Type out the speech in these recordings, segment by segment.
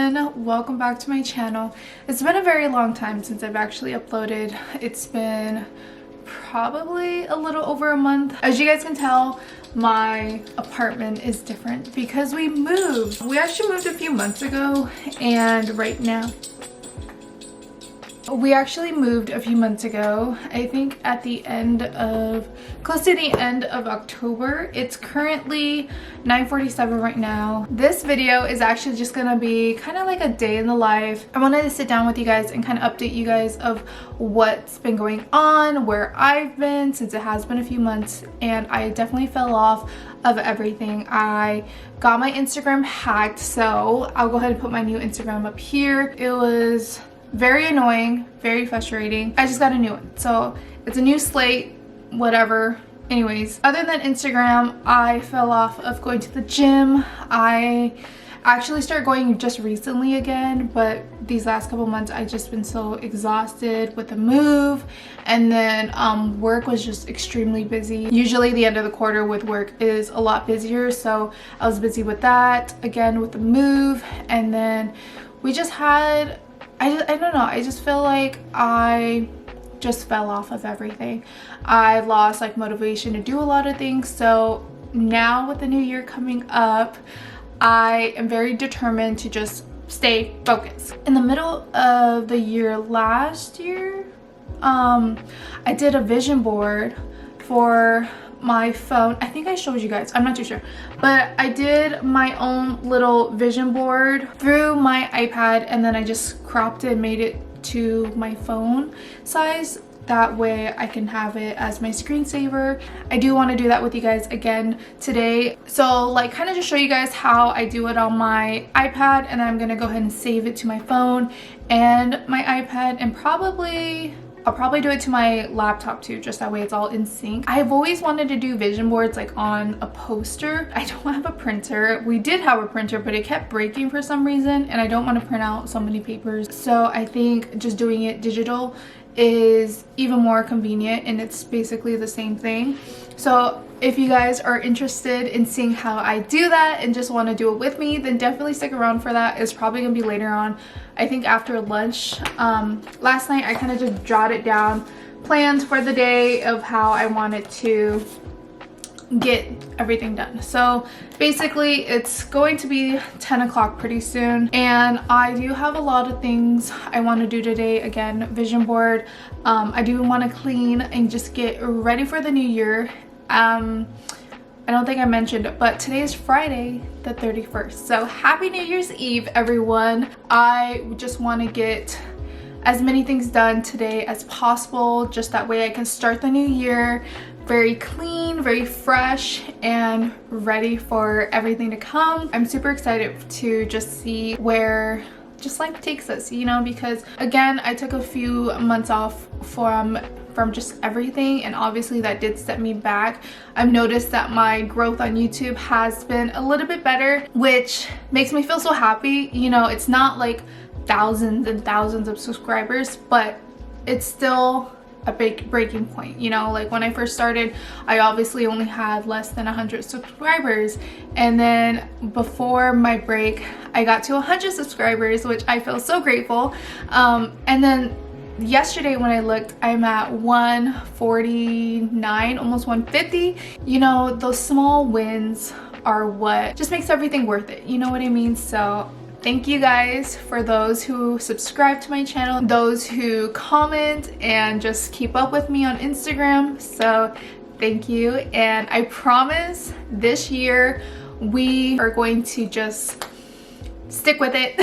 everyone, welcome back to my channel. It's been a very long time since I've actually uploaded. It's been probably a little over a month. As you guys can tell, my apartment is different because we moved. We actually moved a few months ago, and right now we actually moved a few months ago, I think at the end of, close to the end of October. It's currently 9:47 right now. This video is actually just gonna be kind of like a day in the life. I wanted to sit down with you guys and kind of update you guys of what's been going on, where I've been, since it has been a few months, and I definitely fell off of everything. I got my Instagram hacked, so I'll go ahead and put my new Instagram up here. It was very annoying, very frustrating. I just got a new one, so it's a new slate, whatever. Anyways, other than Instagram, I fell off of going to the gym. I actually started going just recently again, but these last couple months I've just been so exhausted with the move, and then work was just extremely busy. Usually the end of the quarter with work is a lot busier, so I was busy with that, again with the move, and then we just had, I don't know, I just feel like I just fell off of everything. I lost like motivation to do a lot of things. So now with the new year coming up, I am very determined to just stay focused. In the middle of the year last year, I did a vision board for my phone. I think I showed you guys, I'm not too sure, but I did my own little vision board through my iPad, and then I just cropped it and made it to my phone size. That way I can have it as my screensaver. I do want to do that with you guys again today, so like kind of just show you guys how I do it on my iPad, and I'm gonna go ahead and save it to my phone and my iPad, and I'll probably do it to my laptop too, just that way it's all in sync. I've always wanted to do vision boards like on a poster. I don't have a printer. We did have a printer, but it kept breaking for some reason, and I don't want to print out so many papers. So I think just doing it digital is even more convenient, and it's basically the same thing. So if you guys are interested in seeing how I do that and just want to do it with me, then definitely stick around for that. It's probably gonna be later on, I think after lunch. Last night I kind of just jotted down plans for the day of how I wanted to get everything done. So basically it's going to be 10 o'clock pretty soon, and I do have a lot of things I want to do today. Again, vision board. I do want to clean and just get ready for the new year. I don't think I mentioned it, but today is Friday the 31st, so happy New Year's Eve everyone. I just want to get as many things done today as possible, just that way I can start the new year very clean, very fresh, and ready for everything to come. I'm super excited to just see where just life takes us, you know, because again, I took a few months off from just everything, and obviously that did set me back. I've noticed that my growth on YouTube has been a little bit better, which makes me feel so happy. You know, it's not like thousands and thousands of subscribers, but it's still a big breaking point. You know, like when I first started, I obviously only had less than 100 subscribers, and then before my break I got to 100 subscribers, which I feel so grateful. And then yesterday when I looked, I'm at 149, almost 150. You know, those small wins are what just makes everything worth it, you know what I mean? So thank you guys for those who subscribe to my channel, those who comment and just keep up with me on Instagram. So thank you, and I promise this year we are going to just stick with it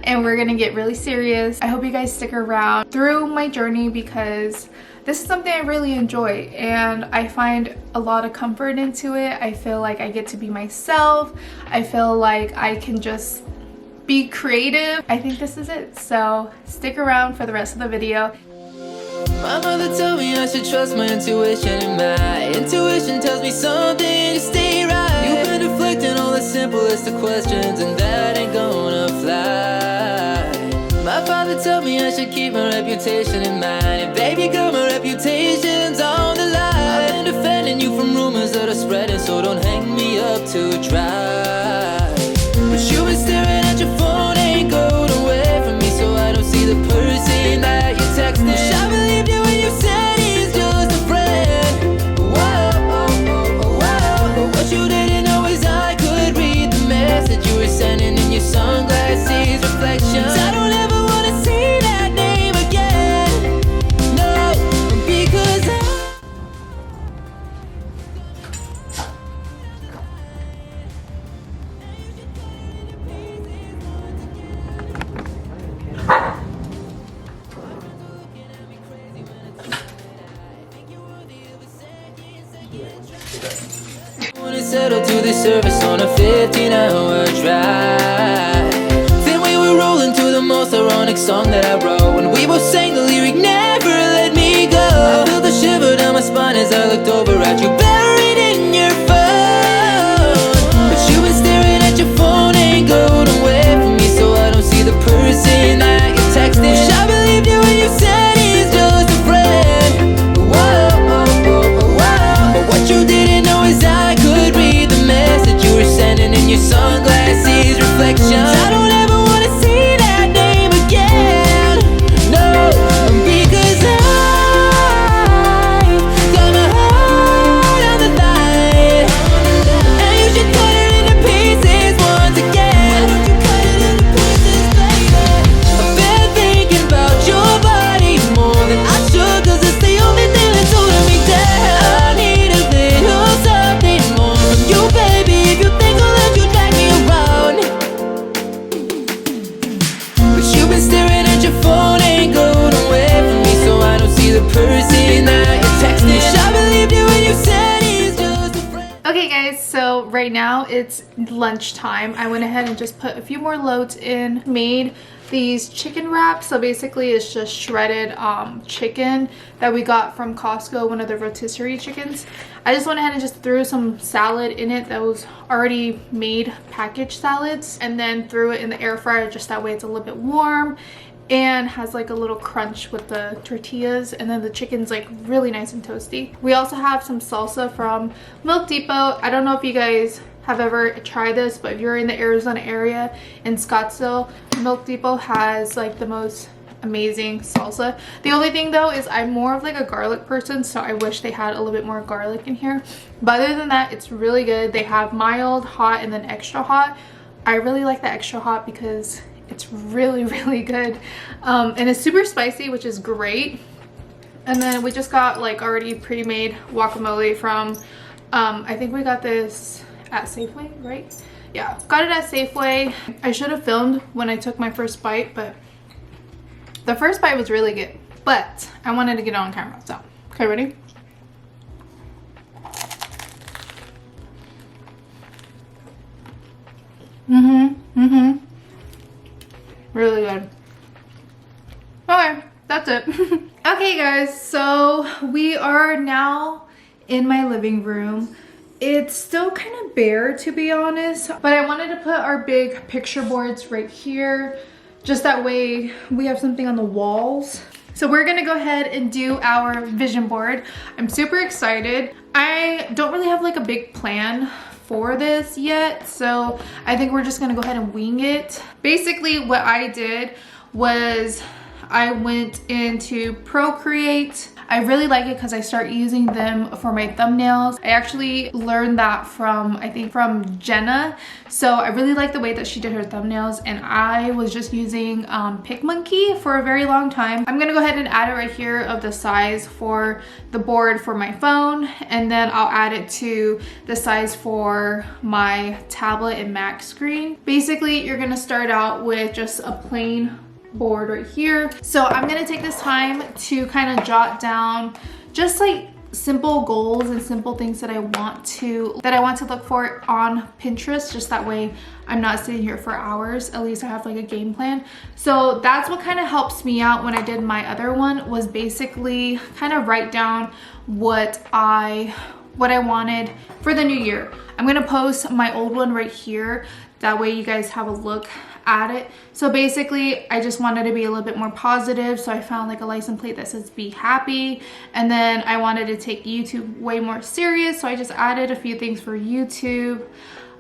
and we're gonna get really serious. I hope you guys stick around through my journey, because this is something I really enjoy and I find a lot of comfort into it. I feel like I get to be myself. I feel like I can just be creative. I think this is it, so stick around for the rest of the video. My mother told me I should trust my intuition, and my intuition tells me something to stay right. You've been deflecting all the simplest of questions, and that ain't gonna fly. My father told me I should keep my reputation in mind, and baby girl, my reputation's on the line. I've been defending you from rumors that are spreading, so don't hang me up to dry. But you've been staring at your phone, ain't your sunglasses reflections. I don't ever wanna see that name again. No, because settled to the surface on a 15-hour drive. Then we were rolling to the most ironic song that I wrote, when we both sang the lyric, never let me go. I felt the shiver down my spine as I looked over at you, buried in your phone. But you've been staring at your phone, ain't going away from me, so I don't see the person that you're texting. Wish I believed you when you said he's just a friend. Whoa, but what you didn't know is I could read the message you were sending in your sunglasses reflections. I don't ever wanna see that name again. No, because I got my heart on the line, and you should cut it into pieces once again. Why don't you cut it into pieces, baby? I've been thinking about your body more than I should, 'cause it's the only thing that's holding me down. I need a little something more from you, baby. If you think I'll let you drag me around, but you've been staring at your phone, ain't going away from me, so I don't see the person that you're texting. Wish I believed you when you said he's just a friend. Okay guys, so right now it's lunchtime. I went ahead and just put a few more loads in, made these chicken wraps. So basically it's just shredded chicken that we got from Costco, one of the rotisserie chickens. I just went ahead and just threw some salad in it that was already made, packaged salads, and then threw it in the air fryer just that way it's a little bit warm and has like a little crunch with the tortillas, and then the chicken's like really nice and toasty. We also have some salsa from Milk Depot. I don't know if you guys have ever tried this, but if you're in the Arizona area in Scottsdale, Milk Depot has like the most amazing salsa. The only thing though is I'm more of like a garlic person, so I wish they had a little bit more garlic in here, but other than that it's really good. They have mild, hot, and then extra hot. I really like the extra hot because it's really good, and it's super spicy, which is great. And then we just got like already pre-made guacamole from I think we got this at Safeway, right? Yeah, got it at Safeway. I should have filmed when I took my first bite, but the first bite was really good, but I wanted to get it on camera. So okay, ready? Really good. Okay, that's it. Okay guys, so we are now in my living room. It's still kind of bare, to be honest, but I wanted to put our big picture boards right here, just that way we have something on the walls. So we're gonna go ahead and do our vision board. I'm super excited. I don't really have like a big plan for this yet, so I think we're just gonna go ahead and wing it. Basically what I did was I went into Procreate. I really like it because I start using them for my thumbnails. I actually learned that from, I think from Jenna. So I really like the way that she did her thumbnails, and I was just using PicMonkey for a very long time. I'm gonna go ahead and add it right here of the size for the board for my phone, and then I'll add it to the size for my tablet and Mac screen. Basically, you're gonna start out with just a plain board right here. So I'm gonna take this time to kind of jot down just like simple goals and simple things that I want to look for on Pinterest, just that way I'm not sitting here for hours. At least I have like a game plan. So that's what kind of helps me out when I did my other one, was basically kind of write down what I wanted for the new year. I'm gonna post my old one right here, that way you guys have a look at it. So basically I just wanted to be a little bit more positive, so I found like a license plate that says be happy, and then I wanted to take YouTube way more serious, so I just added a few things for YouTube.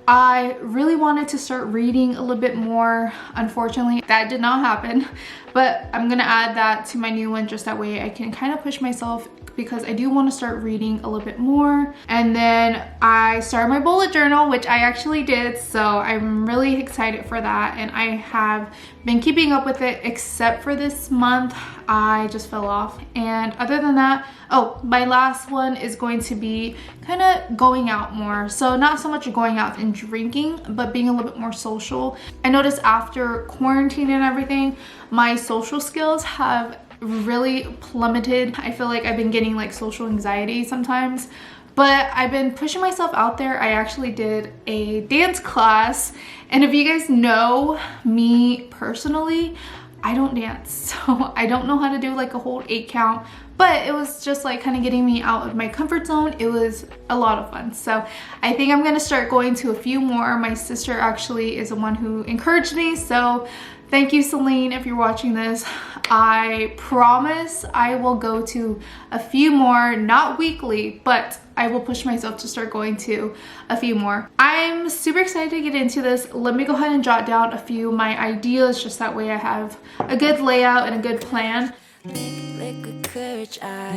I really wanted to start reading a little bit more. Unfortunately, that did not happen, but I'm gonna add that to my new one, just that way I can kind of push myself week because I do want to start reading a little bit more. And then I started my bullet journal, which I actually did, so I'm really excited for that. And I have been keeping up with it, except for this month I just fell off. And other than that, oh, my last one is going to be kind of going out more. So not so much going out and drinking, but being a little bit more social. I noticed after quarantine and everything, my social skills have really plummeted. I feel like I've been getting like social anxiety sometimes, but I've been pushing myself out there. I actually did a dance class, and if you guys know me personally, I don't dance, so I don't know how to do like a whole 8 count, but it was just like kind of getting me out of my comfort zone. It was a lot of fun. So I think I'm gonna start going to a few more. My sister actually is the one who encouraged me, so thank you, Celine, if you're watching this. I promise I will go to a few more, not weekly, but I will push myself to start going to a few more. I'm super excited to get into this. Let me go ahead and jot down a few of my ideas, just that way I have a good layout and a good plan. Lick with courage, I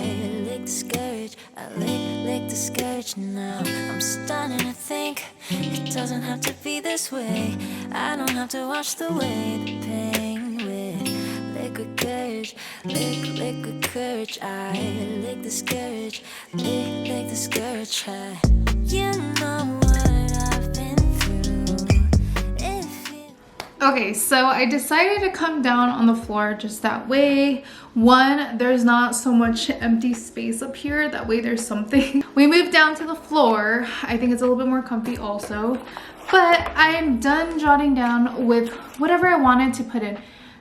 lick discourage, I lick discourage now. I'm starting to think it doesn't have to be this way. I don't have to wash away the pain with liquid courage, lick with courage, I lick discourage, lick discourage. You know what I've been through. Okay, so I decided to come down on the floor just that way. One, there's not so much empty space up here. That way there's something. We moved down to the floor. I think it's a little bit more comfy also. But I am done jotting down with whatever I wanted to put in.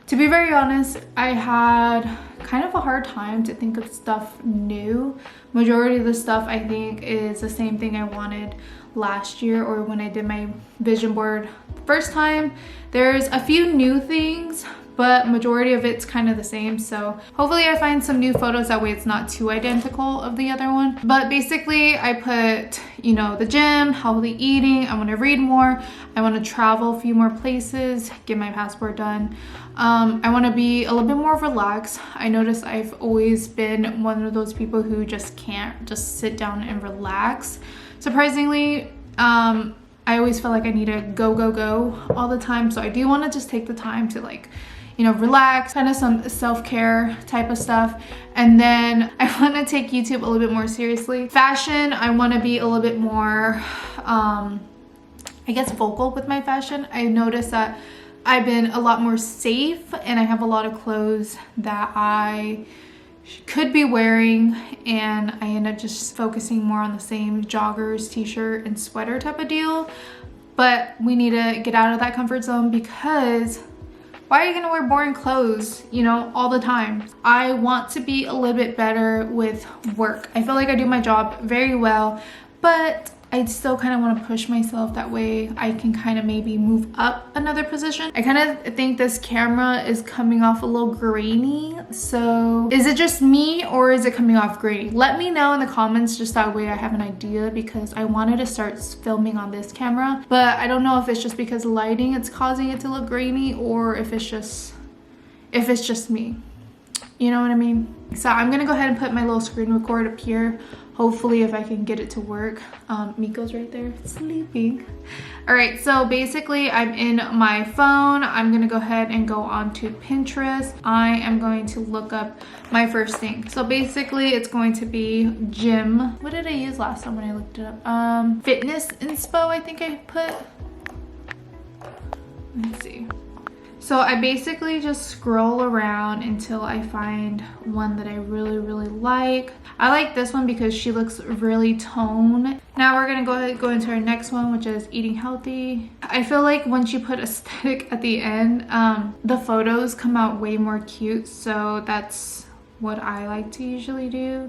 To be very honest, I had kind of a hard time to think of stuff new. Majority of the stuff I think is the same thing I wanted last year or when I did my vision board first time. There's a few new things, but majority of it's kind of the same. So hopefully I find some new photos, that way it's not too identical of the other one. But basically I put, you know, the gym, healthy eating, I want to read more, I want to travel a few more places, get my passport done. I want to be a little bit more relaxed. I notice I've always been one of those people who just can't just sit down and relax. Surprisingly, I always feel like I need to go all the time. So I do want to just take the time to, like, you know, relax, kind of some self-care type of stuff. And then I want to take YouTube a little bit more seriously. Fashion, I want to be a little bit more, I guess, vocal with my fashion. I noticed that I've been a lot more safe, and I have a lot of clothes that I could be wearing, and I end up just focusing more on the same joggers, t-shirt, and sweater type of deal. But we need to get out of that comfort zone, because why are you gonna wear boring clothes, you know, all the time? I want to be a little bit better with work. I feel like I do my job very well, but I still kind of want to push myself, that way I can kind of maybe move up another position. I kind of think this camera is coming off a little grainy. So is it just me, or is it coming off grainy? Let me know in the comments, just that way I have an idea, because I wanted to start filming on this camera, but I don't know if it's just because lighting it's causing it to look grainy, or if it's just me. You know what I mean? So I'm gonna go ahead and put my little screen record up here. Hopefully, if I can get it to work. Miko's right there sleeping. All right, so basically I'm in my phone. I'm gonna go ahead and go on to Pinterest. I am going to look up my first thing. So basically it's going to be gym. What did I use last time when I looked it up? Fitness inspo, I think I put. Let's see. So I basically just scroll around until I find one that I really like. I like this one because she looks really toned. Now we're gonna go ahead and go into our next one, which is eating healthy. I feel like once you put aesthetic at the end, the photos come out way more cute. So that's what I like to usually do.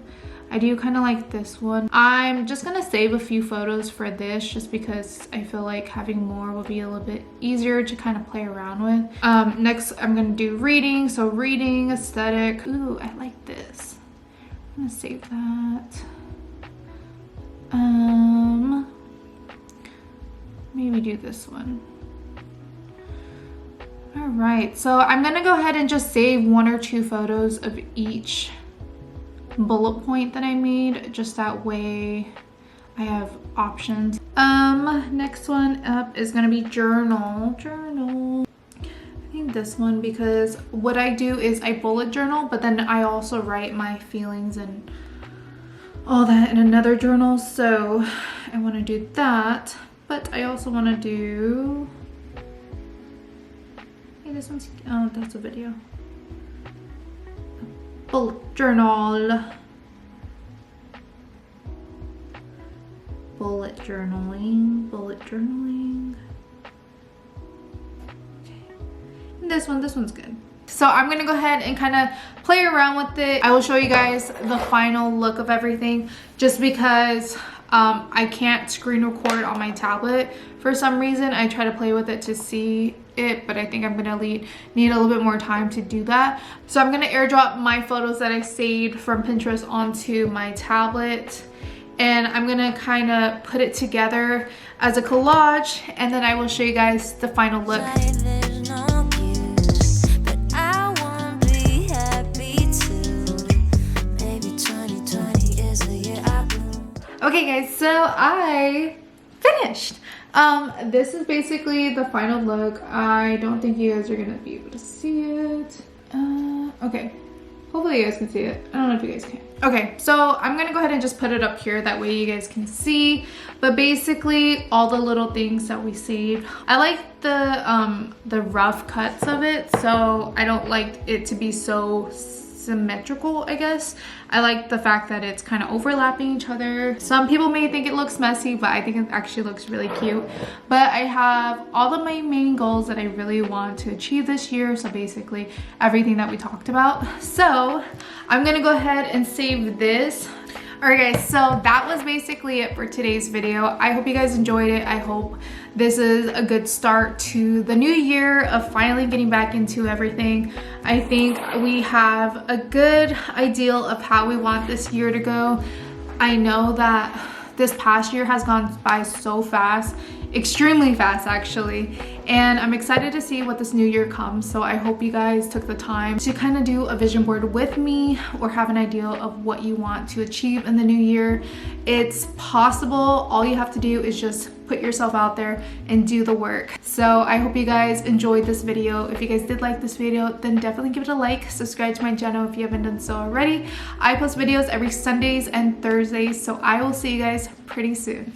I do kind of like this one. I'm just gonna save a few photos for this, just because I feel like having more will be a little bit easier to kind of play around with. Next I'm gonna do reading. So reading, aesthetic. Ooh, I like this. I'm gonna save that. Maybe do this one. All right, so I'm gonna go ahead and just save 1 or 2 photos of each bullet point that I made, just that way I have options. Next one up is gonna be journal. I think this one, because what I do is I bullet journal, but then I also write my feelings and all that in another journal. So I want to do that, but I also want to do, hey, this one's, oh, that's a video. Bullet journal. Bullet journaling. And this one's good. So I'm gonna go ahead and kind of play around with it. I will show you guys the final look of everything, just because I can't screen record on my tablet for some reason. I try to play with it to see it, but I think I'm gonna need a little bit more time to do that. So I'm gonna airdrop my photos that I saved from Pinterest onto my tablet, and I'm gonna kind of put it together as a collage, and then I will show you guys the final look. Okay guys, so I finished. This is basically the final look. I don't think you guys are gonna be able to see it. Okay, hopefully you guys can see it. I don't know if you guys can. Okay, so I'm gonna go ahead and just put it up here, that way you guys can see. But basically all the little things that we saved. I like the rough cuts of it, so I don't like it to be so symmetrical, I guess. I like the fact that it's kind of overlapping each other. Some people may think it looks messy, but I think it actually looks really cute. But I have all of my main goals that I really want to achieve this year, so basically everything that we talked about. So I'm gonna go ahead and save this. Alright guys, so that was basically it for today's video. I hope you guys enjoyed it. I hope this is a good start to the new year of finally getting back into everything. I think we have a good ideal of how we want this year to go. I know that this past year has gone by so fast, extremely fast actually, and I'm excited to see what this new year comes. So I hope you guys took the time to kind of do a vision board with me, or have an idea of what you want to achieve in the new year. It's possible. All you have to do is just put yourself out there and do the work. So I hope you guys enjoyed this video. If you guys did like this video, then definitely give it a like. Subscribe to my channel if you haven't done so already. I post videos every Sundays and Thursdays, so I will see you guys pretty soon.